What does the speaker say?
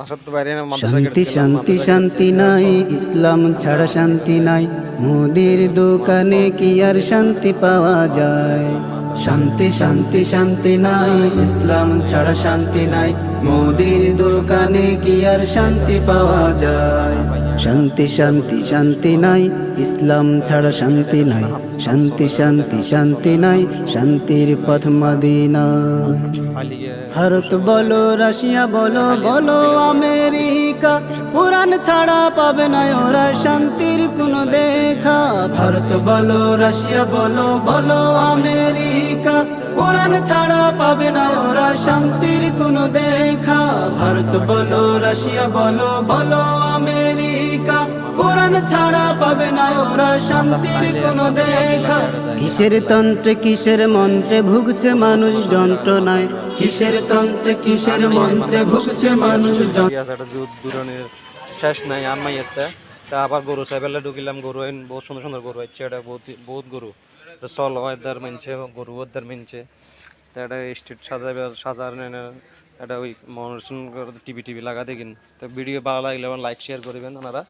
শান্তি শান্তি শান্তি নাই, ইসলাম ছাড়া শান্তি নাই, মুদির দোকানে কি আর শান্তি পাওয়া যায়? শান্তি শান্তি শান্তি নাই, ইসলাম ছাড়া শান্তি নাই, মুদির দোকানে কি আর শান্তি পাওয়া যায়? শান্তি শান্তি শান্তি নাই, ইসলাম ছাড়া শান্তি নাই, শান্তি শান্তি শান্তি নাই, শান্তির পথ মদিনা। ভারত বলো, রাশিয়া বলো, বলো আমেরিকা, কোরআন ছাড়া পাবে না ওরা শান্তির কোনো দেখা। ভারত বলো, রাশিয়া বলো, বলো আমেরিকা, কোরআন ছাড়া পাবে না ওরা শান্তির কোনো দেখা। ভারত বলো, রাশিয়া বলো, বলো আমেরিকা, কোরআন ছাড়া পাবে না ওরা শান্তির কোনো দেখা। কিসের তন্ত্রে কিসের মন্ত্রে ভুগছে মানুষ যন্ত্রণায়, কিসের তন্ত্রে কিসের মন্ত্রে ভুগছে মানুষ দূরণের শেষ নাই আনমাই এতে তা আবার গরু সাইবেলা ঢুকিলাম, গরু বহুত সুন্দর সুন্দর গরু হচ্ছে, এটা বহুত গরু চল এদার মানছে, গরু ওদার মানছে। তা এটা স্ট্রিট সাজার এটা ওই মনোরঞ্জন টিভি লাগা দেখিন। তো ভিডিও ভালো লাগলে লাইক শেয়ার করবেন আপনারা।